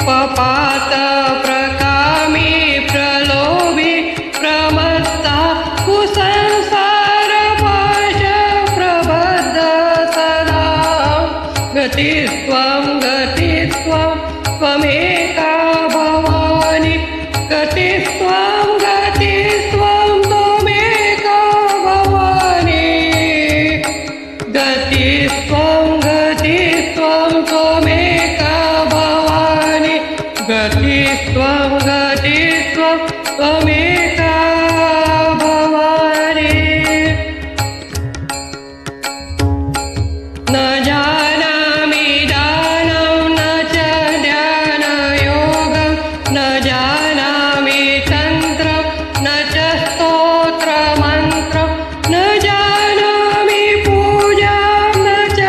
पपात प्रकामी प्रलोभी प्रमत्ता कुसंसार पाश प्रबद्ध सदा गतिस्त्वं गतिस्त्वं त्वमेका भवानि गतिस्त्वं गतिस्त्वं त्वमेका भवानि गतिस्त्वं गतिस्त्वं त्वमेका भवानि गतिस्त्वं गतिस्त्वं त्वमेका भवानि न जानामि दानं न च ध्यानयोगं न जानामि तन्त्रं न च स्तोत्रमन्त्रं न जानामि पूजां न च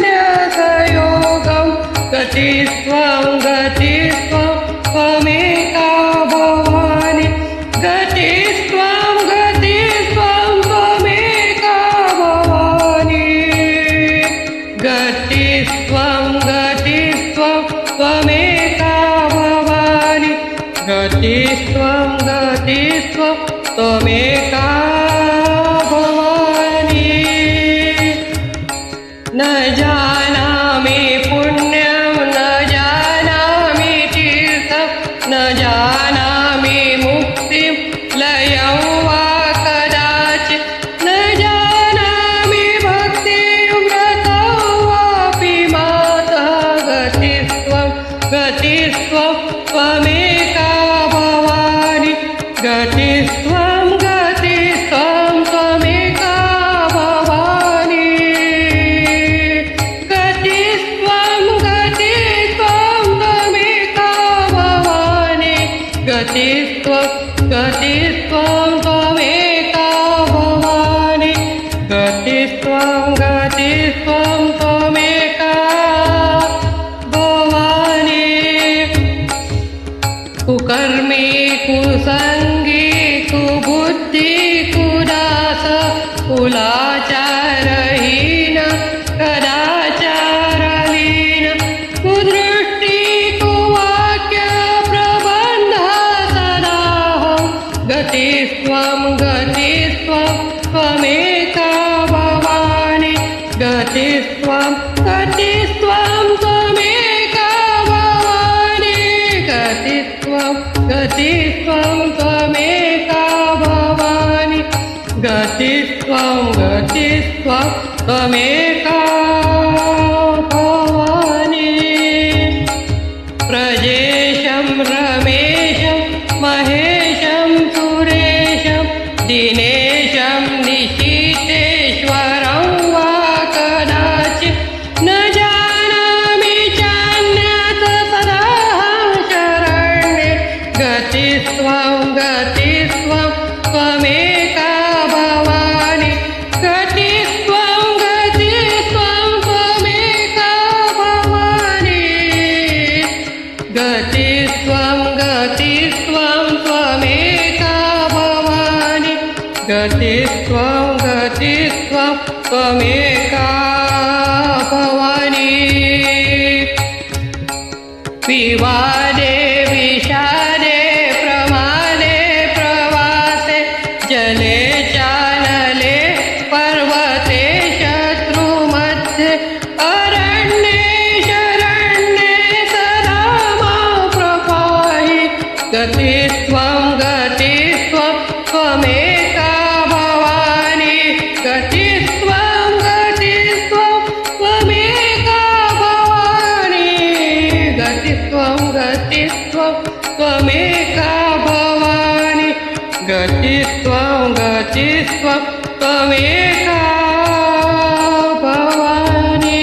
न्यासयोगं गतिस्त्वं गतिस्त्वं त्वमेका भवानि गतिस्त्वं गतिस्त्वं त्वमेका भवानि गतिस्त्वं गतिस्त्वं त्वमेका भवानि गतिस्त्वं गतिस्त्वं त्वमेका भवानि न जानामि पुण्यं न जानामि तीर्थं न जानामि मुक्तिं लयं वा कदाचित् न जानामि भक्तिं व्रतं वापि माता गतिस्त्वं गतिस्त्वं त्वमेका भवानि गतिस्त्वं गतिस्त्वं त्वमेका भवानि गतिस्त्वं गतिस्त्वं त्वमेका भवानि गतिस्त्वं गतिस्त्वं त्वमेका भवानि गतिस्त्वं गतिस्त्वं त्वमेका भवानि कुकर्मी कुसंगी कुबुद्धि कुदास कुलाचारहीन कदाचारलीन कुदृष्टि कुवाक्य प्रबन्ध सदाहं गतिस्त्वं गतिस्त्वं त्वमेका भवानि गतिस्त्वं गतिस्त्वं त्वमेका भवानि गतिस्त्वं गतिस्त्वं त्वमेका भवानि गतिस्त्वं गतिस्त्वं त्वमेका भवानि प्रजेशं रमेशं महेशं सुरेशं दिनेशं निशितेश्वरं वा कदाचित् न जानामि चान्यत् सदाहं शरण्ये गतिस्त्वं गतिस्त्वं त्वमेका भवानि गतिस्त्वं गतिस्त्वं त्वमेका भवानि गतिस्त्वं गतिस्त्वं त्वमेका भवानि गतिस्त्वं गतिस्त्वं त्वमेका भवानि विवादे विषादे प्रमादे प्रवासे जले चानले पर्वते शत्रुमध्ये अरण्ये शरण्ये सदा मां प्रपाहि गतिस्त्वं गतिस्त्वं त्वमेका भवानि गतिस्त्वं गतिस्त्वं त्वमेका भवानि गतिस्त्वं गतिस्त्वं त्वमेका भवानि गतिस्त्वं गतिस्त्वं त्वमेका भवानि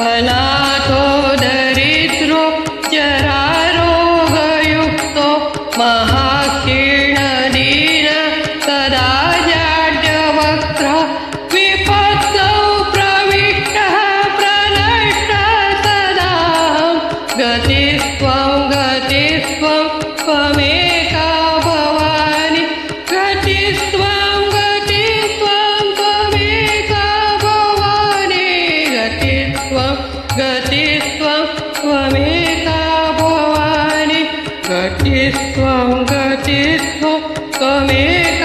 अनाथो दरिद्रो जरारोगयुक्तो महाक्षीणदीन सदा जाड्यवक्त्रः विपत्तौ प्रविष्टः प्रनष्टः सदाहं गतिस्त्वं गतिस्त्वं त्वमेका भवानि गतिस्त्वं गतिस्त्वं त्वमेका भवानि गतिस्त्वं गतिस्त्वं त्वमेका गतित्व कमेक